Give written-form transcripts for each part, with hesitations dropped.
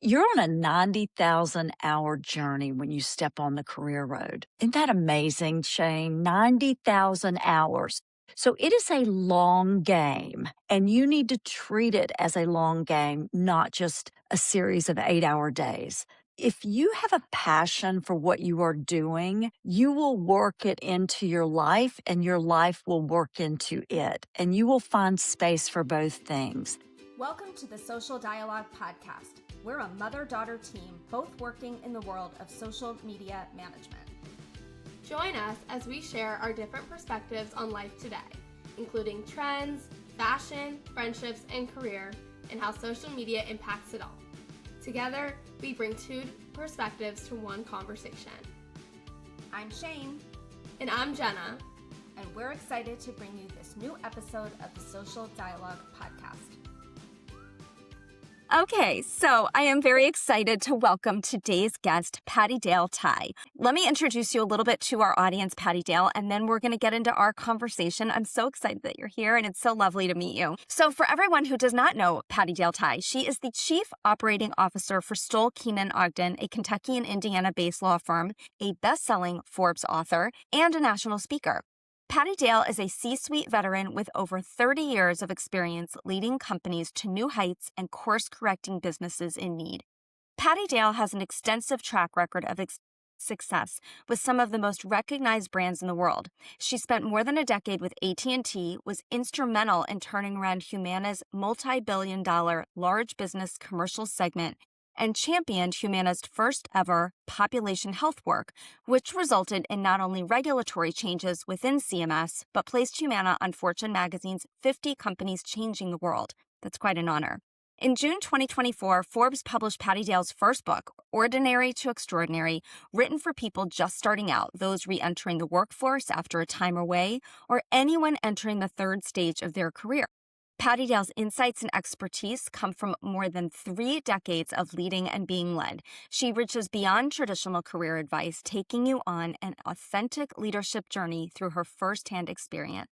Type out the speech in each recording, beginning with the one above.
You're on a 90,000 hour journey when you step on the career road. Isn't that amazing, Shane? 90,000 hours. So it is a long game, and you need to treat it as a long game, not just a series of 8-hour days. If you have a passion for what you are doing, you will work it into your life, and your life will work into it, and you will find space for both things. Welcome to the Social Dialogue Podcast. We're a mother-daughter team, both working in the world of social media management. Join us as we share our different perspectives on life today, including trends, fashion, friendships, and career, and how social media impacts it all. Together, we bring two perspectives to one conversation. I'm Shane. And I'm Jenna. And we're excited to bring you this new episode of the Social Dialogue Podcast. Okay, so I am very excited to welcome today's guest, Pattie Dale Tye. Let me introduce you a little bit to our audience, Pattie Dale, and then we're going to get into our conversation. I'm so excited that you're here, and it's so lovely to meet you. So for everyone who does not know Pattie Dale Tye, she is the Chief Operating Officer for Stoll, Keenan, Ogden, a Kentucky and Indiana-based law firm, a best-selling Forbes author, and a national speaker. Pattie Dale is a C-suite veteran with over 30 years of experience leading companies to new heights and course-correcting businesses in need. Pattie Dale has an extensive track record of success with some of the most recognized brands in the world. She spent more than a decade with AT&T, was instrumental in turning around Humana's multi-billion-dollar large business commercial segment, and championed Humana's first ever population health work, which resulted in not only regulatory changes within CMS, but placed Humana on Fortune magazine's 50 companies changing the world. That's quite an honor. In June 2024, Forbes published Pattie Dale's first book, Ordinary to Extraordinary, written for people just starting out, those re-entering the workforce after a time away, or anyone entering the third stage of their career. Pattie Dale's insights and expertise come from more than 3 decades of leading and being led. She reaches beyond traditional career advice, taking you on an authentic leadership journey through her firsthand expertise.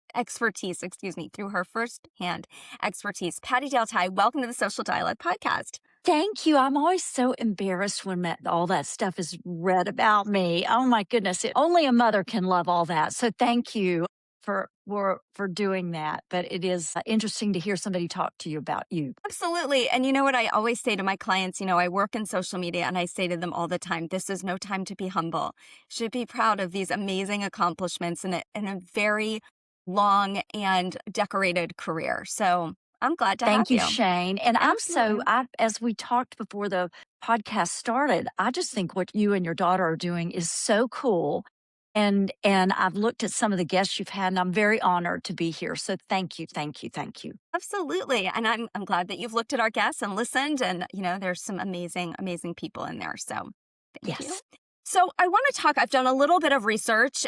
Pattie Dale Tye, welcome to the Social Dialogue Podcast. Thank you. I'm always so embarrassed when all that stuff is read about me. Oh my goodness. Only a mother can love all that. So thank you for doing that. But it is interesting to hear somebody talk to you about you. Absolutely. And you know what I always say to my clients, I work in social media and I say to them all the time, this is no time to be humble. Should be proud of these amazing accomplishments in a very long and decorated career. So I'm glad to have you. Thank you, Shane. And as we talked before the podcast started, I just think what you and your daughter are doing is so cool. And I've looked at some of the guests you've had, and I'm very honored to be here. So thank you. Absolutely. And I'm glad that you've looked at our guests and listened. And, there's some amazing, amazing people in there. So thank you. So I want to talk, I've done a little bit of research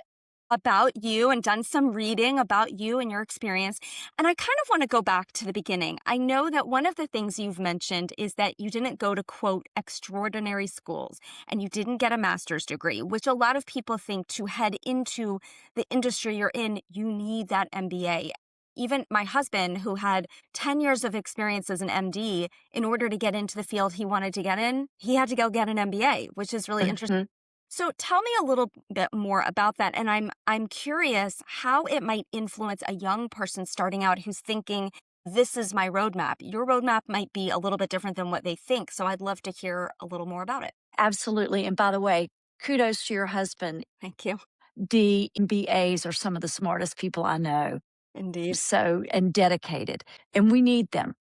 about you and done some reading about you and your experience. And I kind of want to go back to the beginning. I know that one of the things you've mentioned is that you didn't go to, quote, extraordinary schools and you didn't get a master's degree, which a lot of people think to head into the industry you're in, you need that MBA. Even my husband, who had 10 years of experience as an MD, in order to get into the field he wanted to get in, he had to go get an MBA, which is really interesting. So tell me a little bit more about that. And I'm curious how it might influence a young person starting out who's thinking, this is my roadmap. Your roadmap might be a little bit different than what they think. So I'd love to hear a little more about it. Absolutely. And by the way, kudos to your husband. Thank you. The MBAs are some of the smartest people I know. Indeed. And dedicated. And we need them.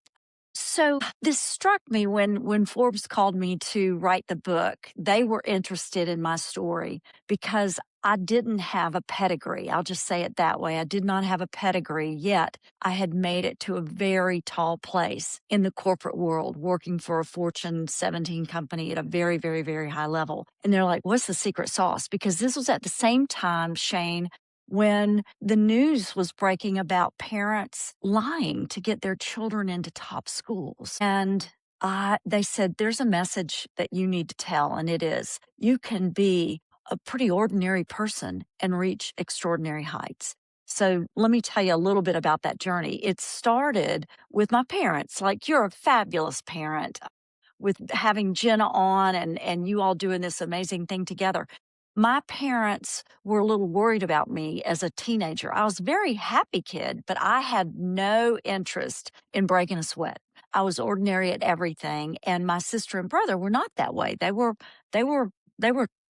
So this struck me when Forbes called me to write the book. They were interested in my story because I didn't have a pedigree. I'll just say it that way. I did not have a pedigree, yet I had made it to a very tall place in the corporate world, working for a Fortune 17 company at a very, very, very high level. And they're like, what's the secret sauce? Because this was at the same time, Shane, when the news was breaking about parents lying to get their children into top schools. And they said, there's a message that you need to tell, and it is, you can be a pretty ordinary person and reach extraordinary heights. So let me tell you a little bit about that journey. It started with my parents. Like, you're a fabulous parent. with having Jenna on and you all doing this amazing thing together. My parents were a little worried about me as a teenager. I was a very happy kid, but I had no interest in breaking a sweat. I was ordinary at everything, and my sister and brother were not that way. They were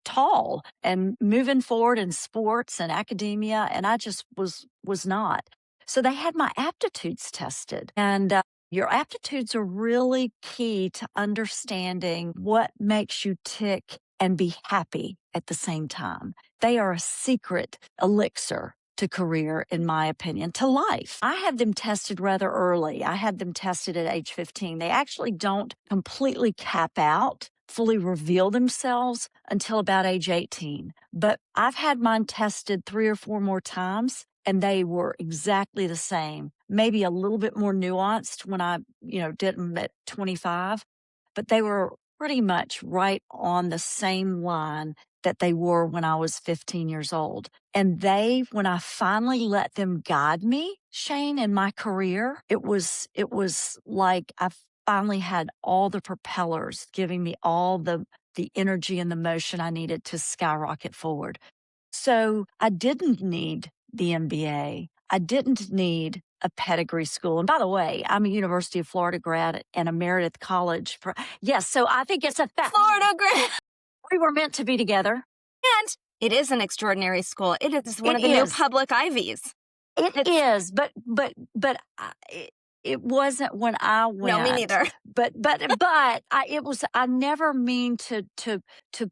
tall and moving forward in sports and academia, and I just was not. So they had my aptitudes tested, and your aptitudes are really key to understanding what makes you tick and be happy at the same time. They are a secret elixir to career, in my opinion, to life. I had them tested rather early. I had them tested at age 15. They actually don't completely cap out, fully reveal themselves until about age 18. But I've had mine tested 3 or 4 more times, and they were exactly the same, maybe a little bit more nuanced when I, did them at 25, but they were pretty much right on the same line that they were when I was 15 years old. And when I finally let them guide me, Shane, in my career, it was like I finally had all the propellers giving me all the energy and the motion I needed to skyrocket forward. So I didn't need the MBA. I didn't need a pedigree school. And by the way, I'm a University of Florida grad and a Meredith College. Yes, so I think it's a fact. Florida grad. We were meant to be together. And it is an extraordinary school. It is one of the new public Ivies. It is, but it wasn't when I went. No, me neither. But I never mean to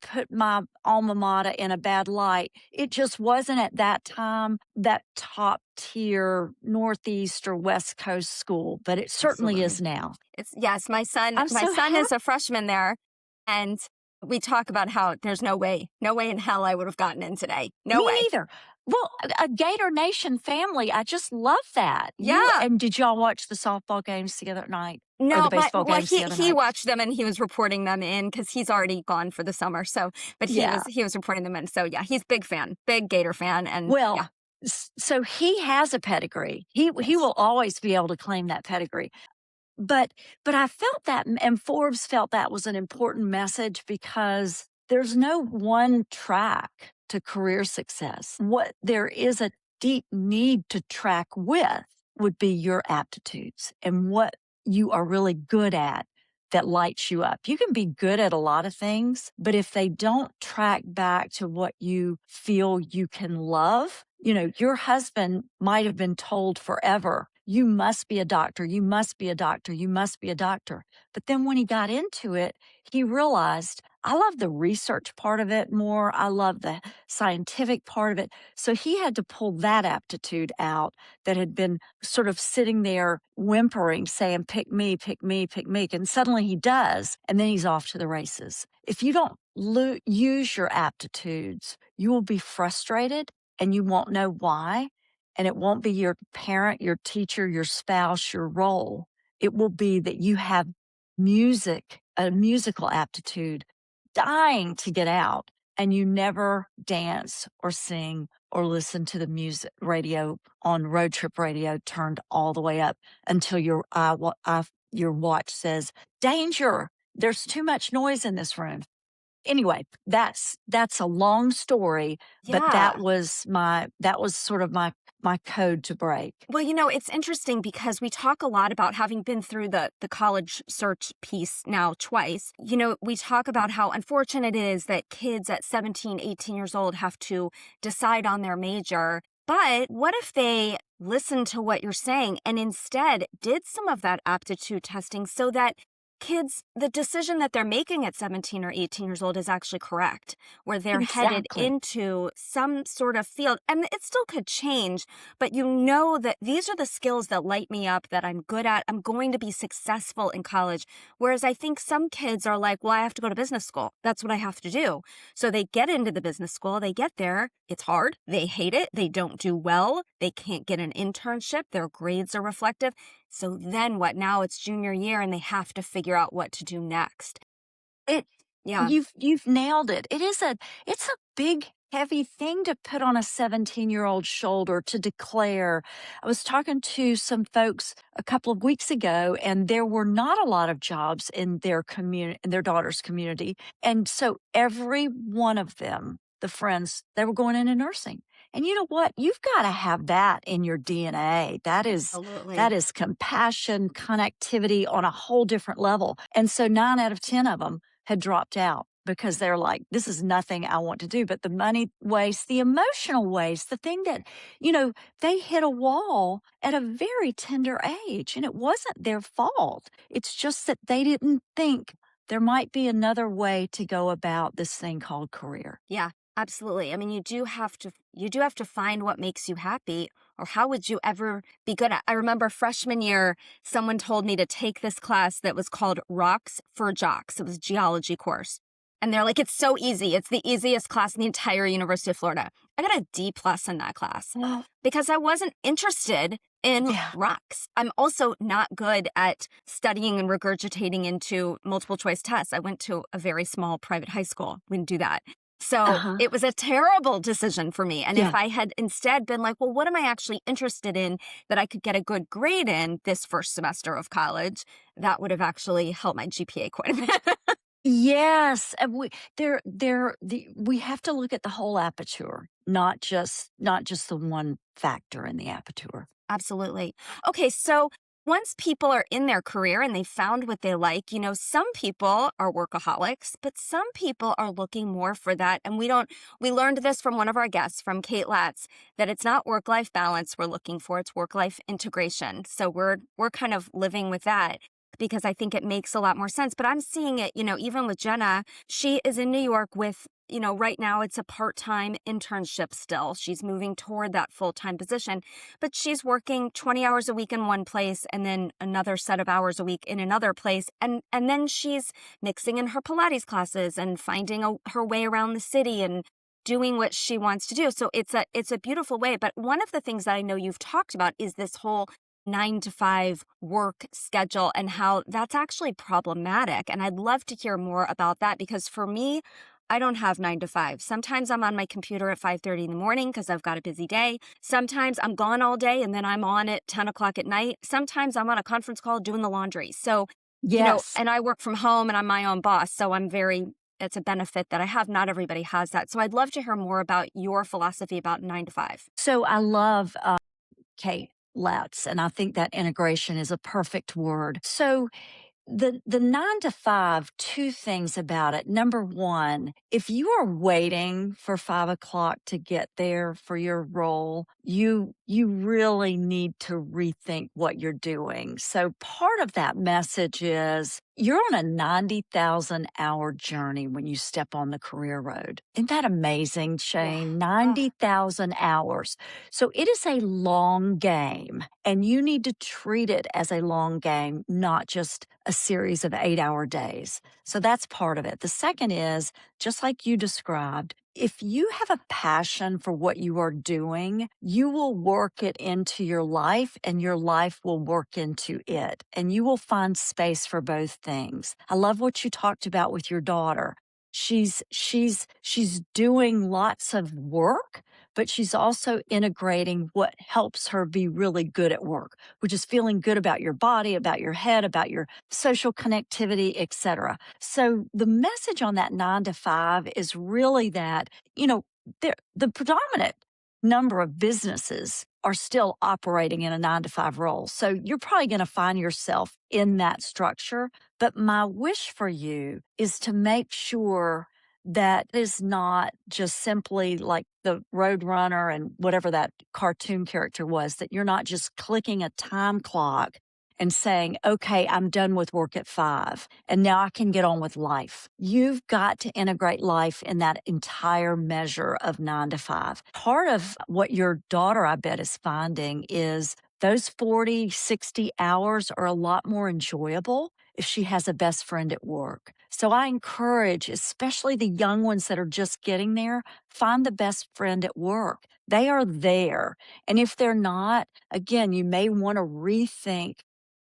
put my alma mater in a bad light. It just wasn't at that time that top tier Northeast or West Coast school, but it certainly is now. Yes, my son is a freshman there, and we talk about how there's no way in hell I would have gotten in today. No way. Me neither. Well, a Gator Nation family, I just love that. Yeah. And did y'all watch the softball games together at night? No, or the baseball games the other he night? watched them and he was reporting them in because he's already gone for the summer. So, but he was reporting them in. So yeah, he's big Gator fan. And so he has a pedigree. He will always be able to claim that pedigree. But I felt that, and Forbes felt that was an important message because there's no one track to career success. What there is a deep need to track with would be your aptitudes and what you are really good at that lights you up. You can be good at a lot of things, but if they don't track back to what you feel you can love, your husband might have been told forever, you must be a doctor, you must be a doctor, you must be a doctor. But then when he got into it, he realized, I love the research part of it more. I love the scientific part of it. So he had to pull that aptitude out that had been sort of sitting there whimpering, saying, pick me, pick me, pick me. And suddenly he does. And then he's off to the races. If you don't use your aptitudes, you will be frustrated and you won't know why. And it won't be your parent, your teacher, your spouse, your role. It will be that you have a musical aptitude dying to get out, and you never dance or sing or listen to the music radio on road trip radio turned all the way up until your watch says, danger, there's too much noise in this room. Anyway, that's a long story, but that was sort of my code to break. Well, it's interesting because we talk a lot about having been through the college search piece now twice. We talk about how unfortunate it is that kids at 17, 18 years old have to decide on their major. But what if they listened to what you're saying and instead did some of that aptitude testing so that kids, the decision that they're making at 17 or 18 years old is actually correct, where they're headed into some sort of field. And it still could change, but that these are the skills that light me up, that I'm good at. I'm going to be successful in college. Whereas I think some kids are like, well, I have to go to business school. That's what I have to do. So they get into the business school, they get there. It's hard. They hate it. They don't do well. They can't get an internship. Their grades are reflective. So then what? Now it's junior year and they have to figure out what to do next. You've nailed it. It's a big heavy thing to put on a 17-year-old shoulder to declare. I was talking to some folks a couple of weeks ago, and there were not a lot of jobs in their community, in their daughter's community. And so every one of them, the friends, they were going into nursing. And you know what? You've got to have that in your DNA. That Absolutely. is compassion, connectivity on a whole different level. And so 9 out of 10 of them had dropped out because they're like, this is nothing I want to do. But the money waste, the emotional waste, the thing that, they hit a wall at a very tender age, and it wasn't their fault. It's just that they didn't think there might be another way to go about this thing called career. Yeah, absolutely. I mean, you do have to find what makes you happy, or how would you ever be good at? I remember freshman year, someone told me to take this class that was called Rocks for Jocks. It was a geology course. And they're like, it's so easy. It's the easiest class in the entire University of Florida. I got a D plus in that class Well, because I wasn't interested in yeah. rocks. I'm also not good at studying and regurgitating into multiple choice tests. I went to a very small private high school. We didn't do that. So Uh-huh. it was a terrible decision for me. And Yeah. if I had instead been like, well, what am I actually interested in that I could get a good grade in this first semester of college, that would have actually helped my GPA quite a bit. Yes, and we have to look at the whole aperture, not just the one factor in the aperture. Absolutely. Okay, so once people are in their career and they found what they like, some people are workaholics, but some people are looking more for that. And we learned this from one of our guests, from Kate Latz, that it's not work-life balance we're looking for, it's work-life integration. So we're kind of living with that, because I think it makes a lot more sense. But I'm seeing it, even with Jenna, she is in New York with, right now it's a part-time internship still. She's moving toward that full-time position, but she's working 20 hours a week in one place and then another set of hours a week in another place. And then she's mixing in her Pilates classes and finding her way around the city and doing what she wants to do. So it's a beautiful way. But one of the things that I know you've talked about is this whole 9 to 5 work schedule and how that's actually problematic. And I'd love to hear more about that, because for me, I don't have 9 to 5. Sometimes I'm on my computer at 5:30 in the morning because I've got a busy day. Sometimes I'm gone all day and then I'm on at 10 o'clock at night. Sometimes I'm on a conference call doing the laundry. So, Yes. and I work from home and I'm my own boss. So it's a benefit that I have. Not everybody has that. So I'd love to hear more about your philosophy about 9 to 5. So I love Kate Latz, and I think that integration is a perfect word. So the 9 to 5, two things about it. Number one, if you are waiting for 5 o'clock to get there for your role, you really need to rethink what you're doing. So part of that message is you're on a 90,000 hour journey when you step on the career road. Isn't that amazing, Shane? 90,000 hours. So it is a long game, and you need to treat it as a long game, not just a series of 8-hour days. So that's part of it. The second is, just like you described, if you have a passion for what you are doing, you will work it into your life, and your life will work into it, and you will find space for both things. I love what you talked about with your daughter. She's doing lots of work, but she's also integrating what helps her be really good at work, which is feeling good about your body, about your head, about your social connectivity, etc. So the message on that 9 to 5 is really that, the predominant number of businesses are still operating in a 9 to 5 role. So you're probably going to find yourself in that structure. But my wish for you is to make sure that is not just simply like the Roadrunner and whatever that cartoon character was, that you're not just clicking a time clock and saying, okay, I'm done with work at 5 and now I can get on with life. You've got to integrate life in that entire measure of 9 to 5. Part of what your daughter, I bet, is finding is those 40, 60 hours are a lot more enjoyable if she has a best friend at work. So I encourage, especially the young ones that are just getting there, find the best friend at work. They are there. And if they're not, again, you may want to rethink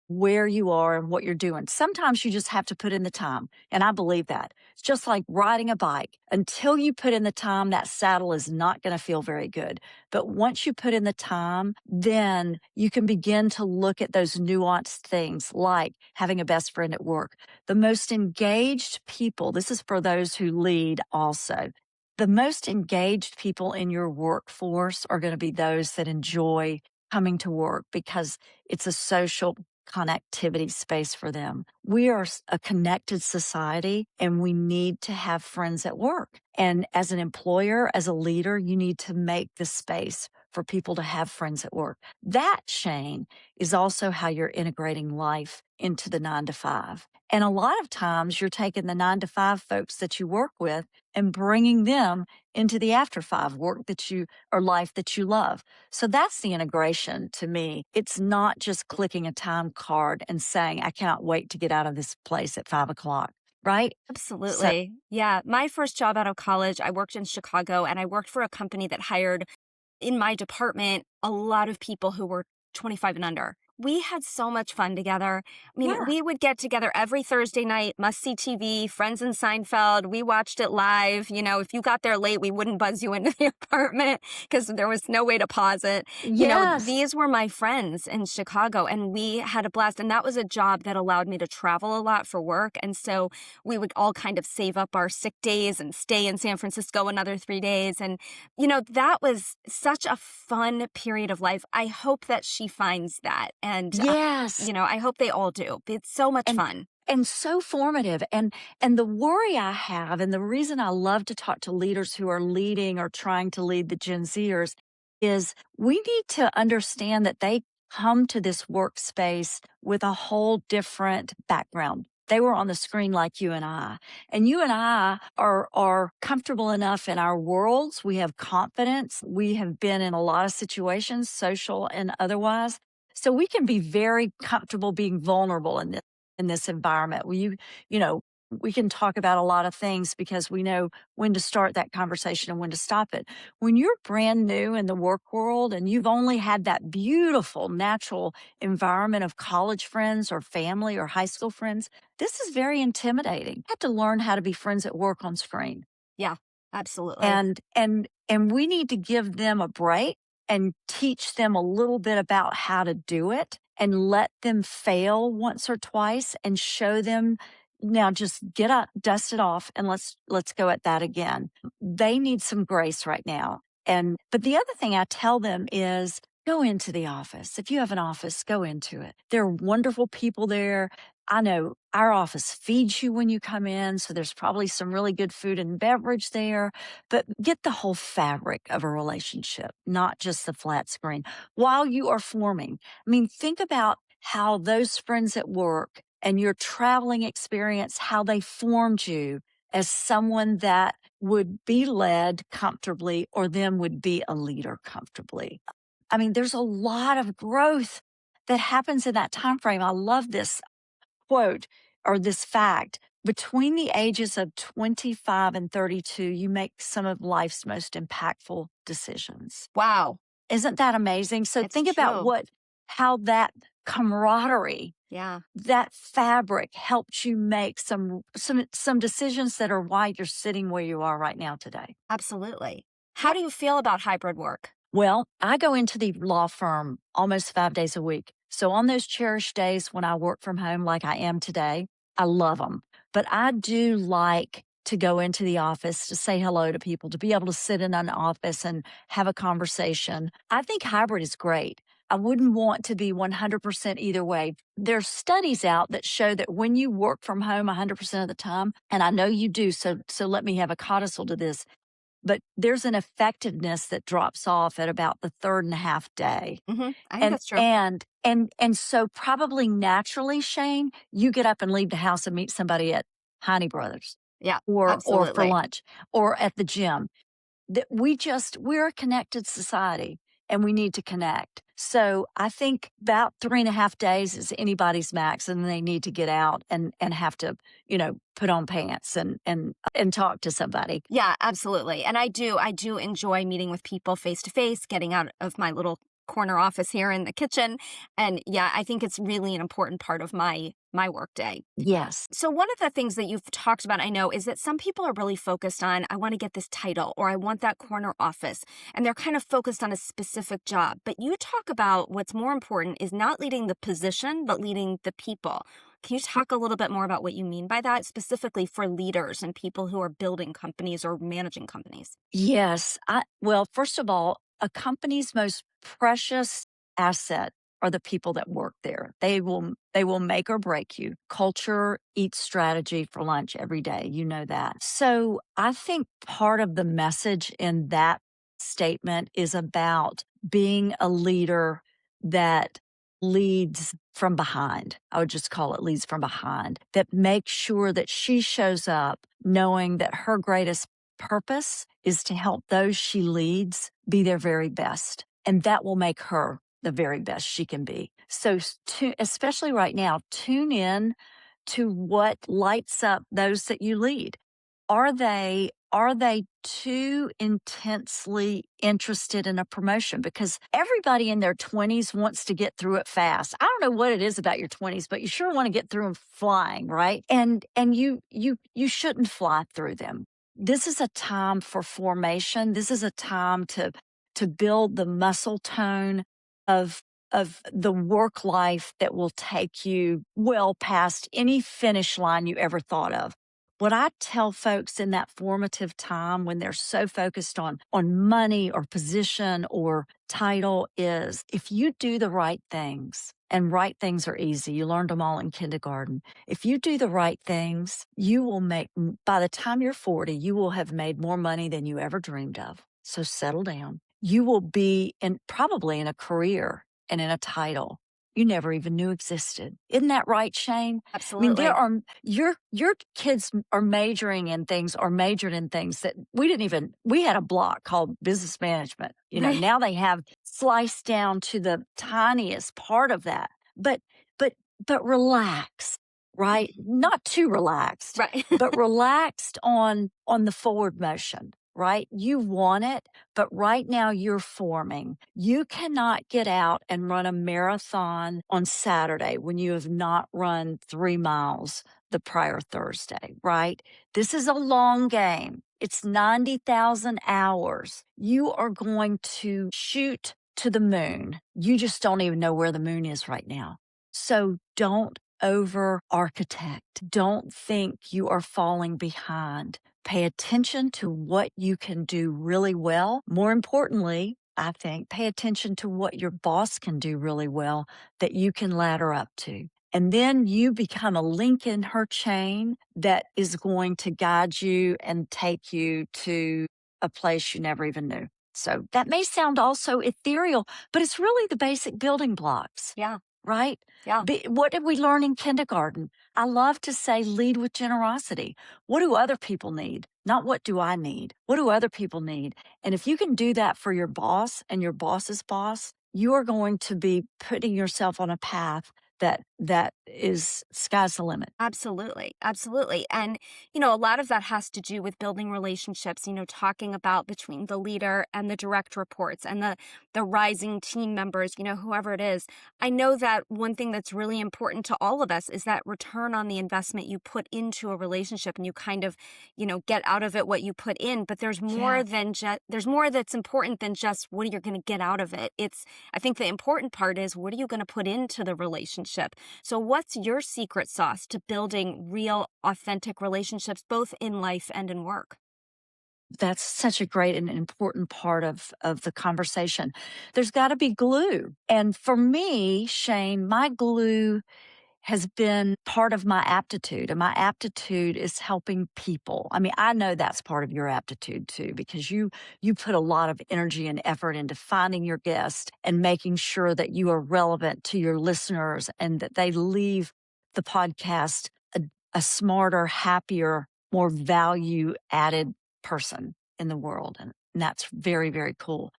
where you are and what you're doing. Sometimes you just have to put in the time. And I believe that. It's just like riding a bike. Until you put in the time, that saddle is not going to feel very good. But once you put in the time, then you can begin to look at those nuanced things like having a best friend at work. The most engaged people, this is for those who lead also. The most engaged people in your workforce are going to be those that enjoy coming to work because it's a social connectivity space for them. We are a connected society and we need to have friends at work. And as an employer, as a leader, you need to make the space for people to have friends at work. That, Shane, is also how you're integrating life into the 9 to 5. And a lot of times you're taking the 9 to 5 folks that you work with and bringing them into the after 5 work that you or life that you love. So that's the integration to me. It's not just clicking a time card and saying, I cannot wait to get out of this place at 5 o'clock, right? Absolutely. Yeah. My first job out of college, I worked in Chicago and I worked for a company that hired in my department a lot of people who were 25 and under. We had so much fun together. I mean, Yeah. we would get together every Thursday night, must-see TV, Friends and Seinfeld. We watched it live. You know, if you got there late, we wouldn't buzz you into the apartment because there was no way to pause it. You know, Yes. these were my friends in Chicago, and we had a blast. And that was a job that allowed me to travel a lot for work. And so we would all kind of save up our sick days and stay in San Francisco another 3 days. And, you know, that was such a fun period of life. I hope that she finds that. And, Yes. you know, I hope they all do. It's so much fun. And so formative. And the worry I have, and the reason I love to talk to leaders who are leading or trying to lead the Gen Zers, is we need to understand that they come to this workspace with a whole different background. They were on the screen like you and I are comfortable enough in our worlds. We have confidence. We have been in a lot of situations, social and otherwise. So we can be very comfortable being vulnerable in this environment. You know, we can talk about a lot of things because we know when to start that conversation and when to stop it. When you're brand new in the work world and you've only had that beautiful natural environment of college friends or family or high school friends, this is very intimidating. You have to learn how to be friends at work on screen. Yeah, absolutely. And we need to give them a break and teach them a little bit about how to do it and let them fail once or twice and show them, now just get up, dust it off, and let's go at that again. They need some grace right now. But the other thing I tell them is go into the office. If you have an office, go into it. There are wonderful people there. I know our office feeds you when you come in, so there's probably some really good food and beverage there, but get the whole fabric of a relationship, not just the flat screen while you are forming. I mean, think about how those friends at work and your traveling experience, how they formed you as someone that would be led comfortably or them would be a leader comfortably. I mean, there's a lot of growth that happens in that time frame. I love this quote or this fact. Between the ages of 25 and 32, you make some of life's most impactful decisions. Wow. Isn't that amazing? So It's think about true. how that camaraderie, Yeah. that fabric helped you make some decisions that are why you're sitting where you are right now today. Absolutely. How do you feel about hybrid work? Well, I go into the law firm almost 5 days a week. So on those cherished days when I work from home like I am today, I love them. But I do like to go into the office to say hello to people, to be able to sit in an office and have a conversation. I think hybrid is great. I wouldn't want to be 100% either way. There's studies out that show that when you work from home 100% of the time, and I know you do, so let me have a codicil to this, but there's an effectiveness that drops off at about the third and a half day. I think that's true. And so probably naturally, Shane, you get up and leave the house and meet somebody at Heine Brothers. Yeah, Or for absolutely. lunch or at the gym. That we're a connected society and we need to connect. So I think about 3.5 days is anybody's max, and they need to get out and have to, put on pants and talk to somebody. Yeah, absolutely. And I do enjoy meeting with people face to face, getting out of my little corner office here in the kitchen. And yeah, I think it's really an important part of my workday. Yes. So one of the things that you've talked about, I know, is that some people are really focused on, I want to get this title or I want that corner office, and they're kind of focused on a specific job. But you talk about what's more important is not leading the position, but leading the people. Can you talk a little bit more about what you mean by that, specifically for leaders and people who are building companies or managing companies? Yes. Well, first of all, a company's most precious asset are the people that work there. They will make or break you. Culture eats strategy for lunch every day. You know that. So I think part of the message in that statement is about being a leader that leads from behind. I would just call it leads from behind, that makes sure that she shows up knowing that her greatest purpose is to help those she leads be their very best. And that will make her the very best she can be. So, especially right now, tune in to what lights up those that you lead. Are they too intensely interested in a promotion? Because everybody in their 20s wants to get through it fast. I don't know what it is about your 20s, but you sure want to get through them flying, right? And you shouldn't fly through them. This is a time for formation. This is a time to build the muscle tone of the work life that will take you well past any finish line you ever thought of. What I tell folks in that formative time when they're so focused on money or position or title is if you do the right things, and right things are easy. You learned them all in kindergarten. If you do the right things, you will make, by the time you're 40, you will have made more money than you ever dreamed of. So settle down. You will be probably in a career and in a title you never even knew existed. Isn't that right, Shane? I mean, Absolutely. your kids are majoring in things or majored in things that we had a block called business management. Right. Now they have sliced down to the tiniest part of that. But but but relax, right? Not too relaxed, Right. but relaxed on the forward motion. Right? You want it, but right now you're forming. You cannot get out and run a marathon on Saturday when you have not run 3 miles the prior Thursday, right? This is a long game. It's 90,000 hours. You are going to shoot to the moon. You just don't even know where the moon is right now. So don't over architect. Don't think you are falling behind. Pay attention to what you can do really well. More importantly, I think, pay attention to what your boss can do really well that you can ladder up to. And then you become a link in her chain that is going to guide you and take you to a place you never even knew. So that may sound also ethereal, but it's really the basic building blocks. Yeah. Right? Yeah. What did we learn in kindergarten? I love to say lead with generosity. What do other people need? Not what do I need? What do other people need? And if you can do that for your boss and your boss's boss, you are going to be putting yourself on a path that is sky's the limit. Absolutely. Absolutely. And, a lot of that has to do with building relationships, talking about between the leader and the direct reports and the rising team members, whoever it is. I know that one thing that's really important to all of us is that return on the investment you put into a relationship and you kind of, get out of it what you put in. But there's more than there's more that's important than just what you're going to get out of it. I think the important part is what are you going to put into the relationship? So what's your secret sauce to building real, authentic relationships, both in life and in work? That's such a great and important part of the conversation. There's got to be glue. And for me, Shane, my glue has been part of my aptitude, and my aptitude is helping people. I mean, I know that's part of your aptitude too, because you put a lot of energy and effort into finding your guest and making sure that you are relevant to your listeners and that they leave the podcast a smarter, happier, more value added person in the world. And that's very, very cool.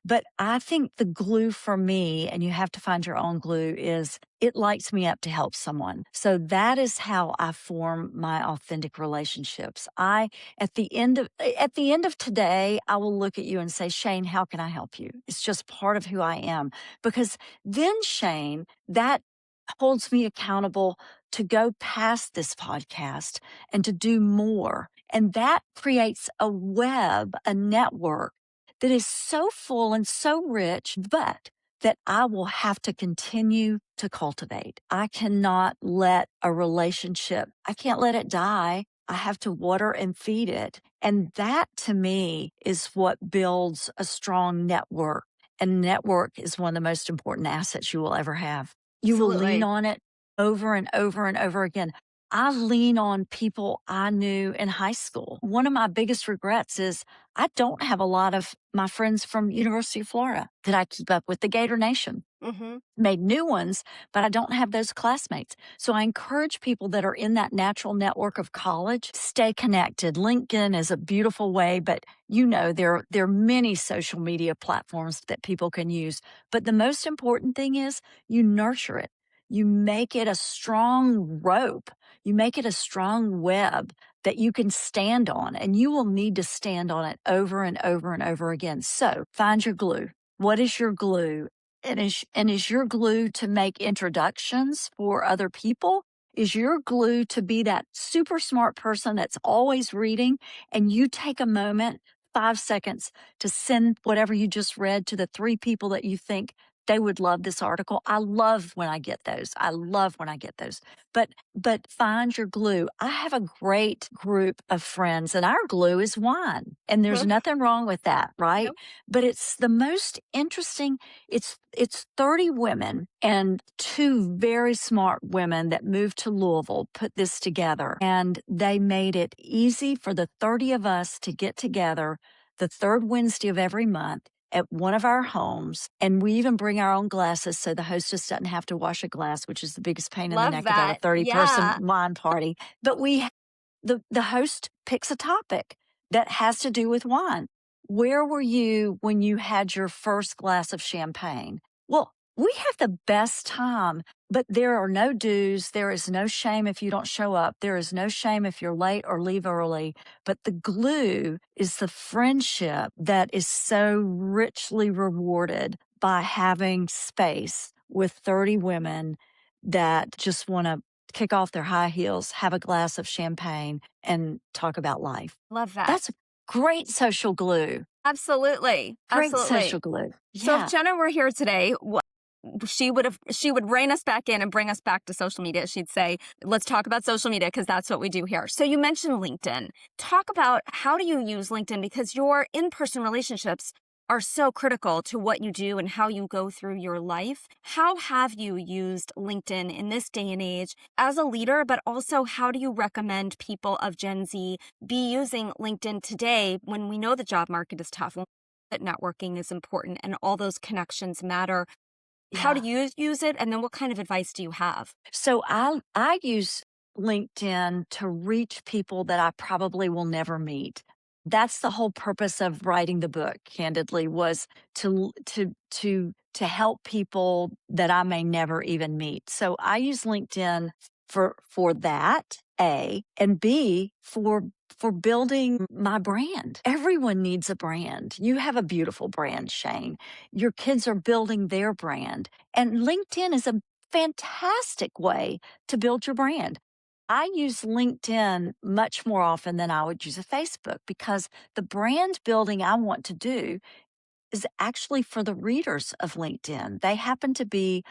But I think the glue for me, and you have to find your own glue, is it lights me up to help someone. So that is how I form my authentic relationships. At the end of today, I will look at you and say, Shane, how can I help you? It's just part of who I am. Because then, Shane, that holds me accountable to go past this podcast and to do more. And that creates a web, a network that is so full and so rich, but that I will have to continue to cultivate. I cannot let a relationship, I can't let it die. I have to water and feed it. And that to me is what builds a strong network. And network is one of the most important assets you will ever have. You will lean Absolutely. on it over and over and over again. I lean on people I knew in high school. One of my biggest regrets is I don't have a lot of my friends from University of Florida that I keep up with, the Gator Nation. Mm-hmm. Made new ones, but I don't have those classmates. So I encourage people that are in that natural network of college, stay connected. LinkedIn is a beautiful way, but there are many social media platforms that people can use. But the most important thing is you nurture it. You make it a strong rope. You make it a strong web that you can stand on, and you will need to stand on it over and over and over again. So find your glue. What is your glue? And is your glue to make introductions for other people? Is your glue to be that super smart person that's always reading, and you take a moment, 5 seconds, to send whatever you just read to the 3 people that you think they would love this article? I love when I get those. But find your glue. I have a great group of friends, and our glue is wine. And there's nothing wrong with that, right? Nope. But it's the most interesting. It's 30 women and 2 very smart women that moved to Louisville put this together. And they made it easy for the 30 of us to get together the 3rd Wednesday of every month at one of our homes. And we even bring our own glasses so the hostess doesn't have to wash a glass, which is the biggest pain in the Love neck about a that. 30-person Yeah. wine party. But the host picks a topic that has to do with wine. Where were you when you had your first glass of champagne? Well, we have the best time, but there are no dues. There is no shame if you don't show up. There is no shame if you're late or leave early. But the glue is the friendship that is so richly rewarded by having space with 30 women that just want to kick off their high heels, have a glass of champagne, and talk about life. Love that. That's great social glue. Absolutely. Great Absolutely. social glue. So Yeah. if Jenna were here today, she would rein us back in and bring us back to social media. She'd say, let's talk about social media because that's what we do here. So you mentioned LinkedIn. Talk about how do you use LinkedIn, because your in-person relationships are so critical to what you do and how you go through your life. How have you used LinkedIn in this day and age as a leader, but also how do you recommend people of Gen Z be using LinkedIn today when we know the job market is tough, that networking is important and all those connections matter? How do you use it? And then what kind of advice do you have? So I use LinkedIn to reach people that I probably will never meet. That's the whole purpose of writing the book, candidly, was to help people that I may never even meet. So I use LinkedIn for that, A, and B, for building my brand. Everyone needs a brand. You have a beautiful brand, Shane. Your kids are building their brand. And LinkedIn is a fantastic way to build your brand. I use LinkedIn much more often than I would use a Facebook, because the brand building I want to do is actually for the readers of LinkedIn. They happen to be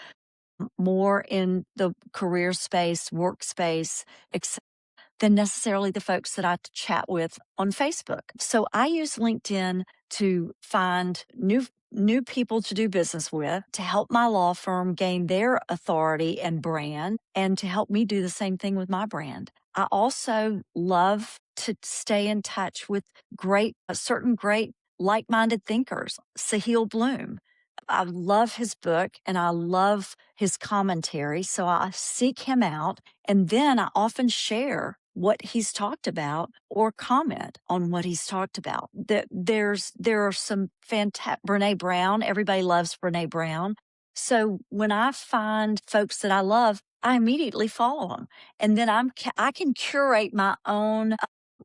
more in the career space, workspace, than necessarily the folks that I chat with on Facebook. So I use LinkedIn to find new people to do business with, to help my law firm gain their authority and brand, and to help me do the same thing with my brand. I also love to stay in touch with certain great like-minded thinkers. Sahil Bloom. I love his book and I love his commentary. So I seek him out, and then I often share what he's talked about or comment on what he's talked about. There are some fantastic, Brene Brown, everybody loves Brene Brown. So when I find folks that I love, I immediately follow them. And then I can curate my own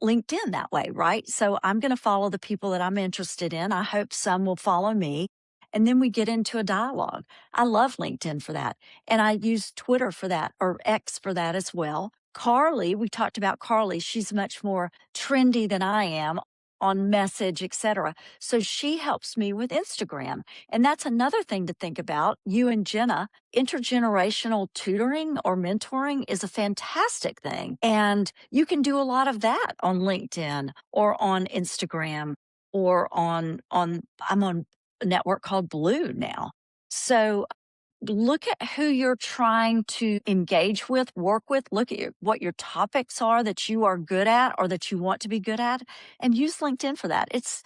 LinkedIn that way, right? So I'm going to follow the people that I'm interested in. I hope some will follow me. And then we get into a dialogue. I love LinkedIn for that. And I use Twitter for that, or X for that as well. Carly, we talked about Carly. She's much more trendy than I am on message, etc. So she helps me with Instagram. And that's another thing to think about. You and Jenna, intergenerational tutoring or mentoring is a fantastic thing. And you can do a lot of that on LinkedIn or on Instagram or I'm on a network called Blue now. So look at who you're trying to engage with, work with. Look at what your topics are that you are good at or that you want to be good at, and use LinkedIn for that. It's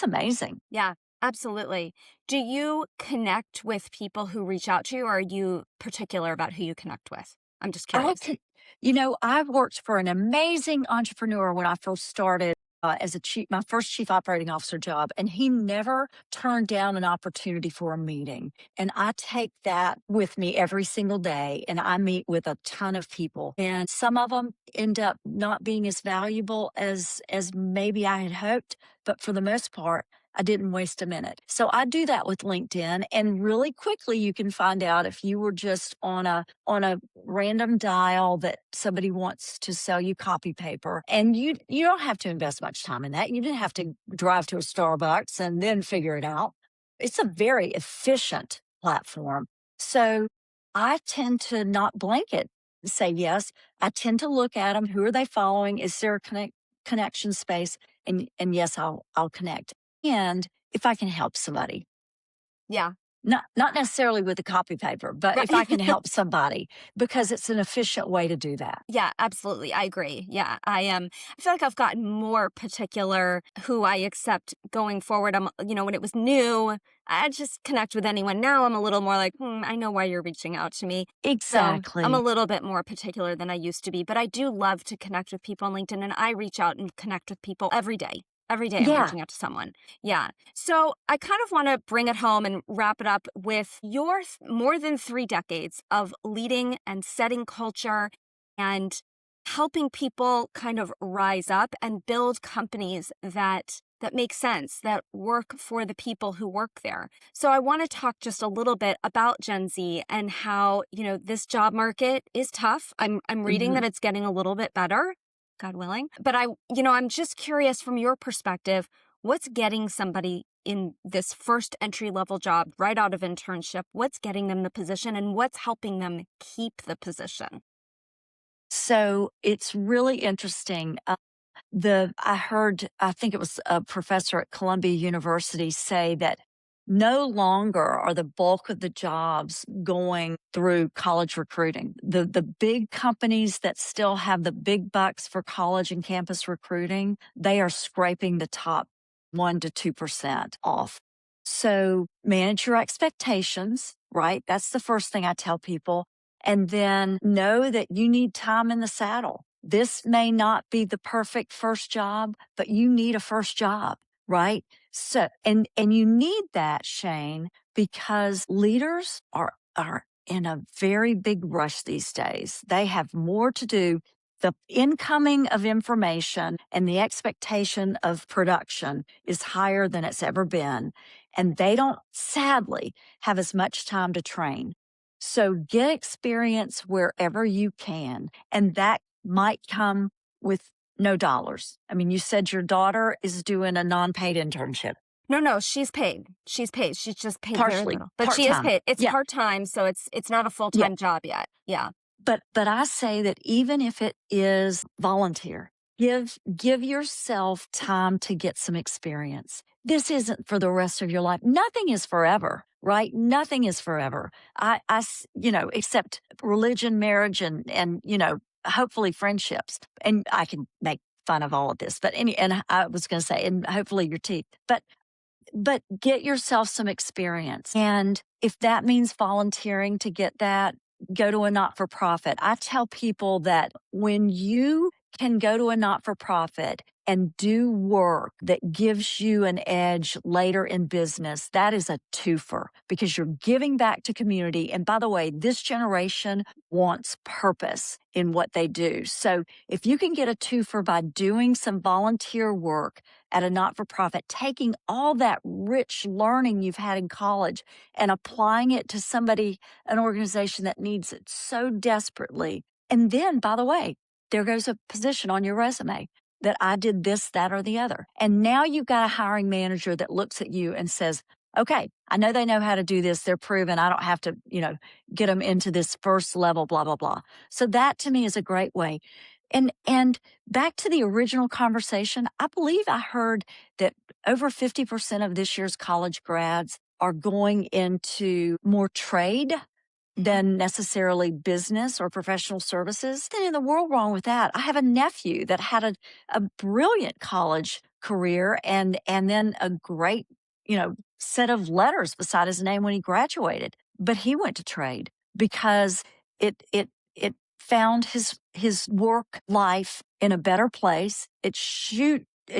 amazing. Yeah, absolutely. Do you connect with people who reach out to you, or are you particular about who you connect with? I'm just curious. I worked for an amazing entrepreneur when I first started. As my first chief operating officer job, and he never turned down an opportunity for a meeting. And I take that with me every single day, and I meet with a ton of people, and some of them end up not being as valuable as maybe I had hoped, but for the most part, I didn't waste a minute. So I do that with LinkedIn, and really quickly you can find out if you were just on a random dial that somebody wants to sell you copy paper, and you don't have to invest much time in that. You didn't have to drive to a Starbucks and then figure it out. It's a very efficient platform. So I tend to not blanket say yes. I tend to look at them. Who are they following? Is there a connection space? And yes, I'll connect. And if I can help somebody. Yeah. Not necessarily with the copy paper, but Right. if I can help somebody, because it's an efficient way to do that. Yeah, absolutely. I agree. Yeah, I feel like I've gotten more particular who I accept going forward. When it was new, I just connect with anyone. Now I'm a little more like, I know why you're reaching out to me. Exactly. So I'm a little bit more particular than I used to be, but I do love to connect with people on LinkedIn, and I reach out and connect with people every day. Every day I'm reaching out to someone. Yeah. So I kind of want to bring it home and wrap it up with your more than 3 decades of leading and setting culture and helping people kind of rise up and build companies that make sense, that work for the people who work there. So I want to talk just a little bit about Gen Z and how, this job market is tough. I'm reading that it's getting a little bit better, God willing. But I'm just curious from your perspective, what's getting somebody in this first entry-level job right out of internship? What's getting them the position, and what's helping them keep the position? So it's really interesting. I think it was a professor at Columbia University say that no longer are the bulk of the jobs going through college recruiting. The big companies that still have the big bucks for college and campus recruiting, they are scraping the top 1% to 2% off. So manage your expectations, right? That's the first thing I tell people. And then know that you need time in the saddle. This may not be the perfect first job, but you need a first job, right? So, and you need that, Shane, because leaders are in a very big rush these days. They have more to do. The incoming of information and the expectation of production is higher than it's ever been. And they don't, sadly, have as much time to train. So get experience wherever you can. And that might come with no dollars. I mean, you said your daughter is doing a non-paid internship. No, she's paid. She's just paid very Partially, little. But part-time. She is paid. It's Yeah. part-time, so it's not a full-time job yet. Yeah. But I say that even if it is volunteer, give yourself time to get some experience. This isn't for the rest of your life. Nothing is forever, right? Nothing is forever. Except religion, marriage, and hopefully friendships. And I can make fun of all of this, and I was going to say, and hopefully your teeth, but get yourself some experience. And if that means volunteering to get that, go to a not-for-profit. I tell people that when you can go to a not-for-profit and do work that gives you an edge later in business, that is a twofer because you're giving back to community. And by the way, this generation wants purpose in what they do. So if you can get a twofer by doing some volunteer work at a not-for-profit, taking all that rich learning you've had in college and applying it to somebody, an organization that needs it so desperately. And then, by the way, there goes a position on your resume that I did this, that, or the other. And now you've got a hiring manager that looks at you and says, okay, I know they know how to do this. They're proven. I don't have to, get them into this first level, blah, blah, blah. So that to me is a great way. And back to the original conversation, I believe I heard that over 50% of this year's college grads are going into more trade than necessarily business or professional services. Then in the world wrong with that? I have a nephew that had a brilliant college career and then a great, set of letters beside his name when he graduated. But he went to trade because it found his work life in a better place. It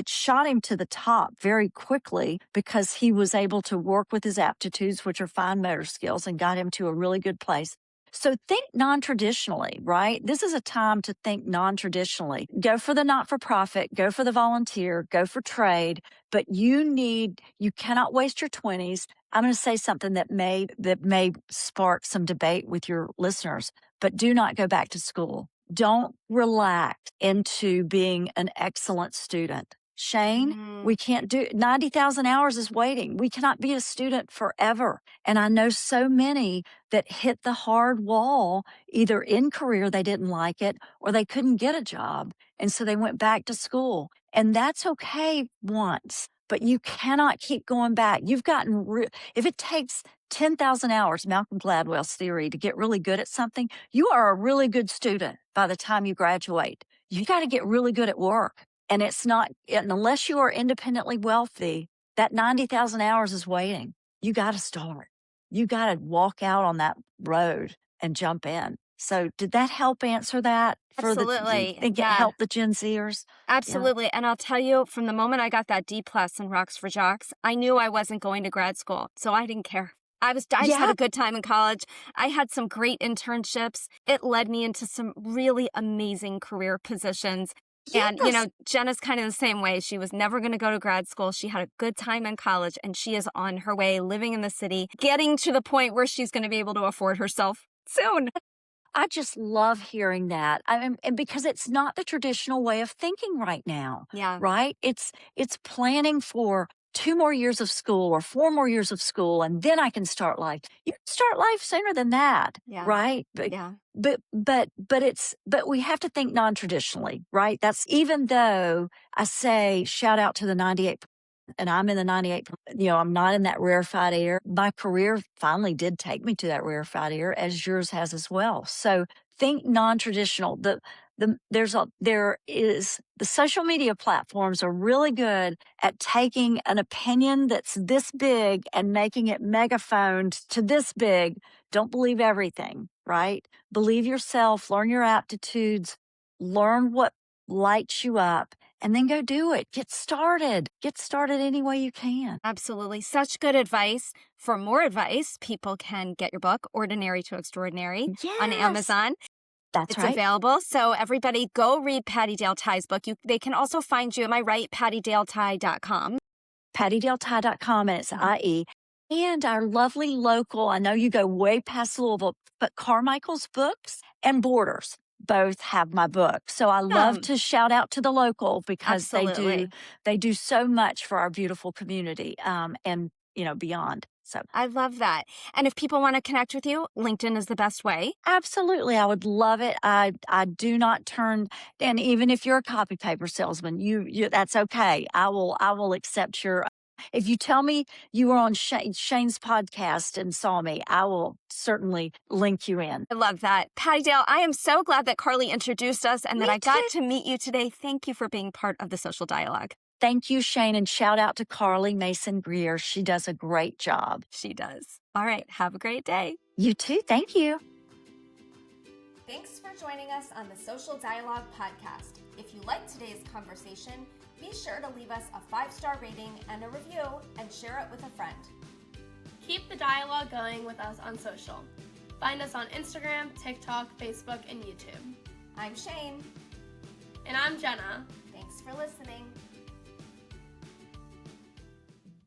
shot him to the top very quickly because he was able to work with his aptitudes, which are fine motor skills, and got him to a really good place. So think non-traditionally, right? This is a time to think non-traditionally. Go for the not-for-profit, go for the volunteer, go for trade, but you cannot waste your 20s. I'm going to say something that may spark some debate with your listeners, but do not go back to school. Don't relax into being an excellent student. Shane, we can't do 90,000 hours is waiting. We cannot be a student forever. And I know so many that hit the hard wall, either in career, they didn't like it, or they couldn't get a job. And so they went back to school. And that's okay once, but you cannot keep going back. You've gotten, if it takes 10,000 hours, Malcolm Gladwell's theory, to get really good at something, you are a really good student by the time you graduate. You got to get really good at work. And it's not, unless you are independently wealthy, that 90,000 hours is waiting. You got to start. You got to walk out on that road and jump in. So did that help answer that? Absolutely. You think it helped the Gen Zers? Absolutely. Yeah. And I'll tell you, from the moment I got that D+ in Rocks for Jocks, I knew I wasn't going to grad school. So I didn't care. I just had a good time in college. I had some great internships. It led me into some really amazing career positions. Yes. And, Jenna's kind of the same way. She was never going to go to grad school. She had a good time in college, and she is on her way, living in the city, getting to the point where she's going to be able to afford herself soon. I just love hearing that. And because it's not the traditional way of thinking right now. Yeah. Right? It's planning for 2 more years of school or 4 more years of school, and then I can start life. You can start life sooner than that, right? But we have to think non-traditionally, right? That's, even though I say shout out to the 98, and I'm in the 98, I'm not in that rarefied air. My career finally did take me to that rarefied air, as yours has as well. So think non-traditional. The social media platforms are really good at taking an opinion that's this big and making it megaphoned to this big. Don't believe everything, right? Believe yourself, learn your aptitudes, learn what lights you up, and then go do it. Get started. Get started any way you can. Absolutely. Such good advice. For more advice, people can get your book, Ordinary to Extraordinary, on Amazon. That's right. It's available. So everybody go read Pattie Dale Tye's book. They can also find you, am I right, PattieDaleTye.com. PattieDaleTye.com, and it's IE. And our lovely local, I know you go way past Louisville, but Carmichael's Books and Borders both have my book. So I love to shout out to the local because they do so much for our beautiful community and beyond. So I love that. And if people want to connect with you, LinkedIn is the best way. Absolutely. I would love it. I do not turn, and even if you're a copy paper salesman, you that's okay. I will accept your, if you tell me you were on Shane's podcast and saw me, I will certainly link you in. I love that. Pattie Dale, I am so glad that Carly introduced us and that I got to meet you today. Thank you for being part of the Social Dialogue. Thank you, Shane, and shout out to Carly Mason Greer. She does a great job. She does. All right. Have a great day. You too. Thank you. Thanks for joining us on the Social Dialogue Podcast. If you liked today's conversation, be sure to leave us a 5-star rating and a review and share it with a friend. Keep the dialogue going with us on social. Find us on Instagram, TikTok, Facebook, and YouTube. I'm Shane. And I'm Jenna. Thanks for listening.